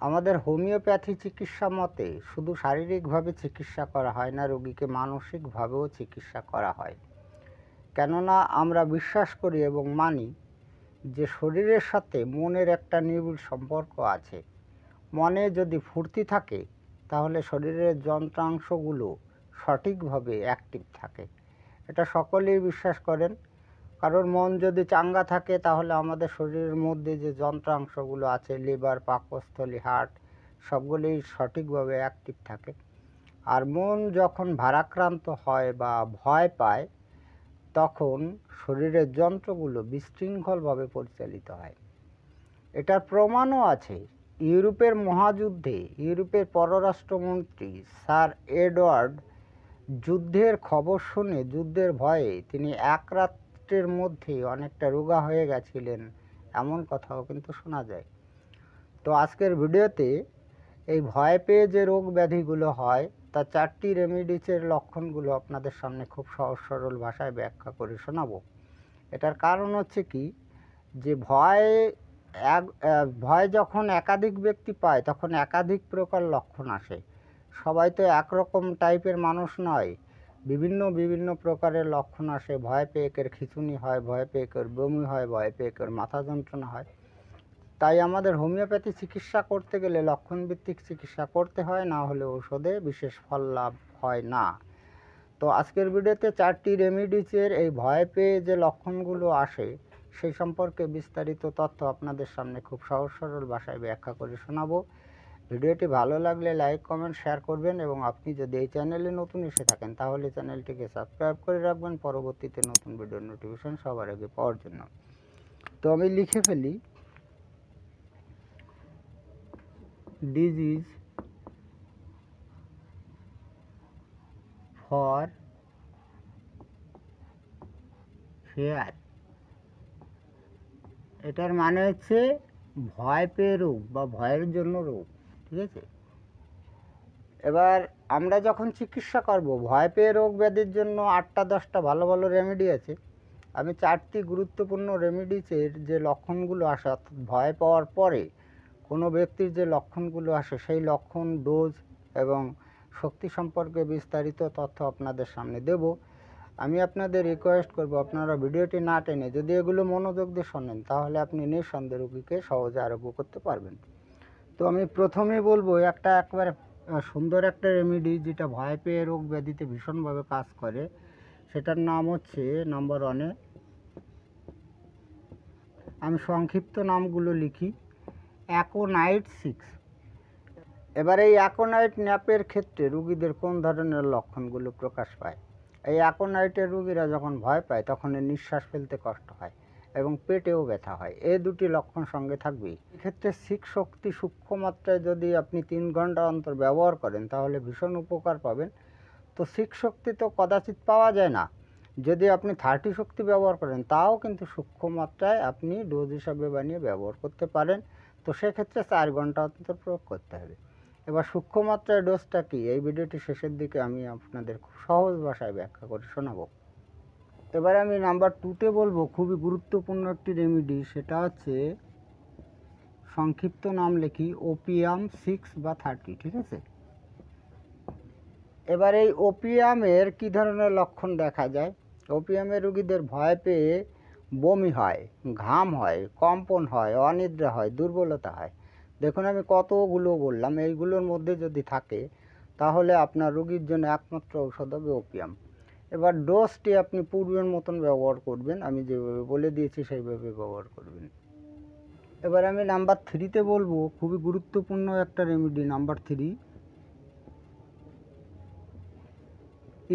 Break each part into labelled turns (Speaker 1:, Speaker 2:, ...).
Speaker 1: আমাদের হোমিওপ্যাথি চিকিৎসা মতে শুধু শারীরিকভাবে চিকিৎসা করা হয় না, রোগীকে মানসিকভাবেও চিকিৎসা করা হয়। কেননা আমরা বিশ্বাস করি এবং মানি যে শরীরের সাথে মনের একটা নিবিড় সম্পর্ক আছে। মনে যদি ফুর্তি থাকে তাহলে শরীরের যন্ত্রাংশগুলো সঠিকভাবে অ্যাক্টিভ থাকে। এটা সকলেই বিশ্বাস করেন। কারণ মন যদি চাঙ্গা থাকে তাহলে আমাদের শরীরের মধ্যে যে যন্ত্রাংশগুলো আছে, লিভার, পাকস্থলী, হার্ট, সবগুলোই সঠিকভাবে অ্যাক্টিভ থাকে। আর মন যখন ভারাক্রান্ত হয় বা ভয় পায় তখন শরীরের যন্ত্রগুলো বিশৃঙ্খলভাবে পরিচালিত হয়। এটার প্রমাণও আছে। ইউরোপের মহাযুদ্ধে ইউরোপের পররাষ্ট্রমন্ত্রী স্যার এডওয়ার্ড যুদ্ধের খবর শুনে, যুদ্ধের ভয়ে তিনি এক রাত্রের মধ্যেই অনেকটা রোগা হয়ে গেছিলেন, এমন কথাও কিন্তু শোনা যায়। তো আজকের ভিডিওতে এই ভয় পেয়ে যে রোগ ব্যাধিগুলো হয় তার 4টি রেমিডিসের লক্ষণগুলো আপনাদের সামনে খুব সহজ সরল ভাষায় ব্যাখ্যা করে শোনাবো। এটার কারণ হচ্ছে কি, যে ভয় যখন একাধিক ব্যক্তি পায় তখন একাধিক প্রকার লক্ষণ আসে। সবাই তো একরকম টাইপের মানুষ নয়, বিভিন্ন প্রকারের লক্ষণ আসে। ভয় পেয়ে একের খিঁচুনি হয়, ভয় পেয়ে একের বমি হয়, ভয় পেয়ে একের মাথা যন্ত্রণা হয়। তাই আমাদের হোমিওপ্যাথি চিকিৎসা করতে গেলে লক্ষণভিত্তিক চিকিৎসা করতে হয়, না হলে ঔষধে বিশেষ ফল লাভ হয় না। তো আজকের ভিডিওতে 4টি রেমিডিসের এই ভয় পেয়ে যে লক্ষণগুলো আসে সেই সম্পর্কে বিস্তারিত তথ্য আপনাদের সামনে খুব সহজ সরল ভাষায় ব্যাখ্যা করে শোনাবো। ভিডিওটি ভালো লাগলে লাইক, কমেন্ট, শেয়ার করবেন এবং আপনি যদি এই চ্যানেলে নতুন এসে থাকেন তাহলে চ্যানেলটিকে সাবস্ক্রাইব করে রাখবেন পরবর্তীতে নতুন ভিডিওর নোটিফিকেশন সবার আগে পাওয়ার জন্য। তো আমি লিখে ফেলি, ডিজিজ ফর ফেয়ার। এটার মানে হচ্ছে ভয় পেয়ে রোগ বা ভয়ের জন্য রোগ, ঠিক আছে। এবার আমরা যখন চিকিৎসা করব, ভয় পেয়ে রোগ ব্যাধির জন্য 8টা 10টা ভালো ভালো রেমেডি আছে। আমি 4টি গুরুত্বপূর্ণ রেমেডিসের যে লক্ষণগুলো আসে, অর্থাৎ ভয় পাওয়ার পরে কোনো ব্যক্তির যে লক্ষণগুলো আসে সেই লক্ষণ, ডোজ এবং শক্তি সম্পর্কে বিস্তারিত তথ্য আপনাদের সামনে দেব। আমি আপনাদের রিকোয়েস্ট করব আপনারা ভিডিওটি না টেনে যদি এগুলো মনোযোগ দিয়ে শোনেন তাহলে আপনি নিঃসন্দেহে রোগীকে সহজে আরোগ্য করতে পারবেন। তো আমি প্রথমেই বলবো একবারে সুন্দর একটা রেমেডি যেটা ভয় পেয়ে রোগ ব্যাধিতে ভীষণভাবে কাজ করে। সেটার নাম হচ্ছে নাম্বার 1-এ, আমি সংক্ষিপ্ত নামগুলো লিখি, অ্যাকোনাইট 6। এবার এই অ্যাকোনাইট ন্যাপের ক্ষেত্রে রুগীদের কোন ধরনের লক্ষণগুলো প্রকাশ পায়? এই অ্যাকোনাইটের রুগীরা যখন ভয় পায় তখন নিঃশ্বাস ফেলতে কষ্ট হয় এবং পেটেও ব্যথা হয়। এই দুটি লক্ষণ সঙ্গে থাকবেই। এক্ষেত্রে 6 শক্তি সূক্ষ্ম মাত্রায় যদি আপনি 3 ঘন্টা অন্তর ব্যবহার করেন তাহলে ভীষণ উপকার পাবেন। তো 6 শক্তি তো কদাচিৎ পাওয়া যায় না। যদি আপনি 30 শক্তি ব্যবহার করেন তাও কিন্তু সূক্ষ্ম মাত্রায় আপনি ডোজ হিসাবে বানিয়ে ব্যবহার করতে পারেন। তো সেক্ষেত্রে 4 ঘন্টা অন্তর প্রয়োগ করতে হবে। এবার সূক্ষ্ম মাত্রায় ডোজটা কি, এই ভিডিওটি শেষের দিকে আমি আপনাদের খুব সহজ ভাষায় ব্যাখ্যা করে শোনাবো। এবার আমি নাম্বার 2-তে বলবো খুবই গুরুত্বপূর্ণ একটি রেমেডি, সেটা হচ্ছে সংক্ষিপ্ত নাম লিখি ওপিয়াম 6 বা 30, ঠিক আছে। এবার এই ওপিয়ামের কী ধরনের লক্ষণ দেখা যায়? ওপিয়ামের রোগীদের ভয় পেয়ে বমি হয়, ঘাম হয়, কম্পন হয়, অনিদ্রা হয়, দুর্বলতা হয়। দেখুন আমি কতগুলো বললাম, এইগুলোর মধ্যে যদি থাকে তাহলে আপনার রোগীর জন্য একমাত্র ঔষধ হবে ওপিয়াম। এবার ডোজটি আপনি পূর্বের মতন ব্যবহার করবেন, আমি যেভাবে বলে দিয়েছি সেইভাবে ব্যবহার করবেন। এবার আমি নাম্বার 3-তে বলবো খুবই গুরুত্বপূর্ণ একটা রেমেডি, নাম্বার 3,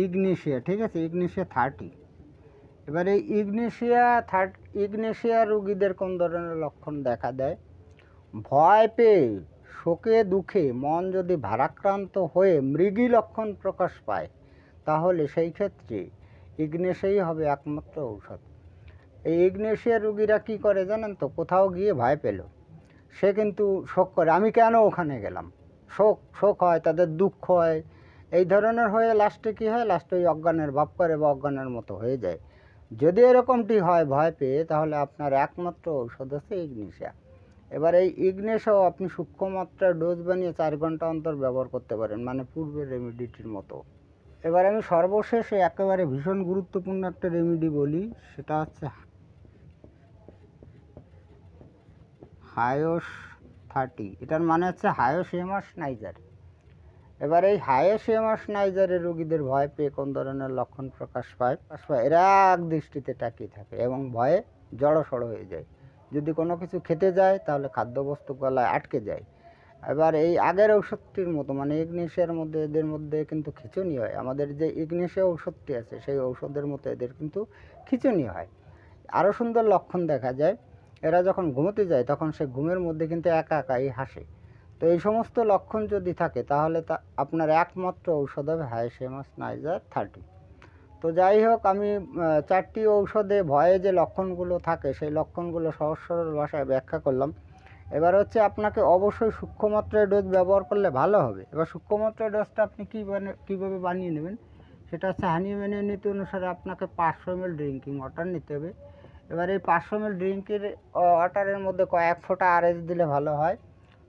Speaker 1: ইগনেশিয়া, ঠিক আছে, ইগনেশিয়া 30। এবার এই ইগনেশিয়া রোগীদের কোন ধরনের লক্ষণ দেখা দেয়? ভয় পেয়ে, শোকে দুঃখে মন যদি ভারাক্রান্ত হয়ে মৃগী লক্ষণ প্রকাশ পায় তাহলে সেই ক্ষেত্রে ইগনেশিয়াই হবে একমাত্র ঔষধ। এই ইগনেশিয়া রোগীরা কী করে জানেন তো? কোথাও গিয়ে ভয় পেল, সে কিন্তু শোক করে, আমি কেন ওখানে গেলাম, শোক হয়, তাদের দুঃখ হয়, এই ধরনের হয়ে লাস্টে কী হয়? লাস্টে ওই অজ্ঞানের ভাব করে বা অজ্ঞানের মতো হয়ে যায়। যদি এরকমটি হয় ভয় পেয়ে, তাহলে আপনার একমাত্র ঔষধ হচ্ছে ইগনেশিয়া। এবার এই ইগনেসও আপনি সূক্ষ্ম মাত্রার ডোজ বানিয়ে 4 ঘন্টা অন্তর ব্যবহার করতে পারেন, মানে পূর্বের রেমেডিটির মতো। এবার আমি সর্বশেষে একেবারে ভীষণ গুরুত্বপূর্ণ একটা রেমেডি বলি, সেটা হচ্ছে হায়োস 30। এটার মানে হচ্ছে হায়োসেমাস নাইজার। এবার এই হায়োসেমাস নাইজারের রোগীদের ভয় পেয়ে কোন ধরনের লক্ষণ প্রকাশ পায়? এরা এক দৃষ্টিতে তাকিয়ে থাকে এবং ভয়ে জড়সড় হয়ে যায়। যদি কোনো কিছু খেতে যায় তাহলে খাদ্যবস্তু গলায় আটকে যায়। এবার এই আগের ঔষধটির মতো, মানে ইগনেশিয়ার মধ্যে এদের মধ্যে কিন্তু খিঁচুনি হয়। আমাদের যে ইগনেশিয়া ঔষধটি আছে সেই ঔষধের মতো এদের কিন্তু খিঁচুনি হয়। আরও সুন্দর লক্ষণ দেখা যায়, এরা যখন ঘুমোতে যায় তখন সে ঘুমের মধ্যে কিন্তু একা একাই হাসে। তো এই সমস্ত লক্ষণ যদি থাকে তাহলে তা আপনার একমাত্র ঔষধ হবে হায়োসেমাস নাইজার 30। তো যাই হোক, আমি 4টি ঔষধে ভয়ে যে লক্ষণগুলো থাকে সেই লক্ষণগুলো সহজ সরল ভাষায় ব্যাখ্যা করলাম। এবার হচ্ছে আপনাকে অবশ্যই সূক্ষ্ম মাত্রায় ডোজ ব্যবহার করলে ভালো হবে। এবার সূক্ষ্ম মাত্রায় ডোজটা আপনি কীভাবে বানিয়ে নেবেন, সেটা হচ্ছে হানিম্যানের নীতি অনুসারে আপনাকে 500 ml ড্রিঙ্কিং ওয়াটার নিতে হবে। এবার এই 500 ml ড্রিঙ্কিং ওয়াটারের মধ্যে কয়েক ফোঁটা আরএস দিলে ভালো হয়।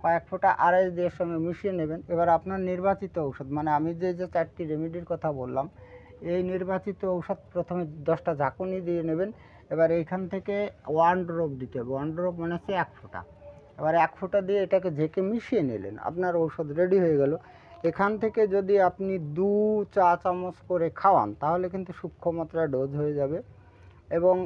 Speaker 1: কয়েক ফোঁটা আরএস দিয়ে সঙ্গে মিশিয়ে নেবেন। এবার আপনার নির্বাচিত ঔষধ, মানে আমি যে 4টি রেমেডির কথা বললাম, এই নির্বাচিত ঔষধ প্রথমে 10টা ঝাঁকুনি দিয়ে নেবেন। এবার এইখান থেকে 1 ড্রপ দিতে হবে। 1 ড্রপ মানে হচ্ছে 1 ফোঁটা। এবার 1 ফোঁটা দিয়ে এটাকে ঝেঁকে মিশিয়ে নিলেন, আপনার ঔষধ রেডি হয়ে গেল। এখান থেকে যদি আপনি 2 চা চামচ করে খাওয়ান তাহলে কিন্তু সূক্ষ্ম মাত্রায় ডোজ হয়ে যাবে। এবং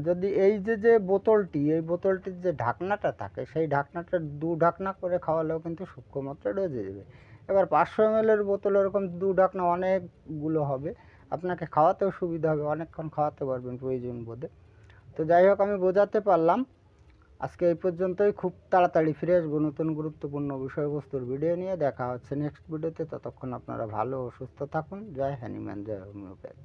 Speaker 1: যদি এই যে বোতলটি, এই বোতলটির যে ঢাকনাটা থাকে সেই ঢাকনাটা 2 ঢাকনা করে খাওয়ালেও কিন্তু সূক্ষ্ম মাত্রায় ডোজ হয়ে যাবে। এবার 500 ml এর বোতল এরকম 2 ঢাকনা অনেকগুলো হবে, আপনাকে খাওয়াতেও সুবিধা হবে, অনেকক্ষণ খাওয়াতে পারবেন প্রয়োজন বোধে। তো যাই হোক, আমি বোঝাতে পারলাম। আজকে এই পর্যন্তই। খুব তাড়াতাড়ি ফিরে আসবো নতুন গুরুত্বপূর্ণ বিষয়বস্তুর ভিডিও নিয়ে। দেখা হচ্ছে নেক্সট ভিডিওতে। ততক্ষণ আপনারা ভালো ও সুস্থ থাকুন। জয় হ্যানিম্যান, জয় হোমিওপ্যাথ।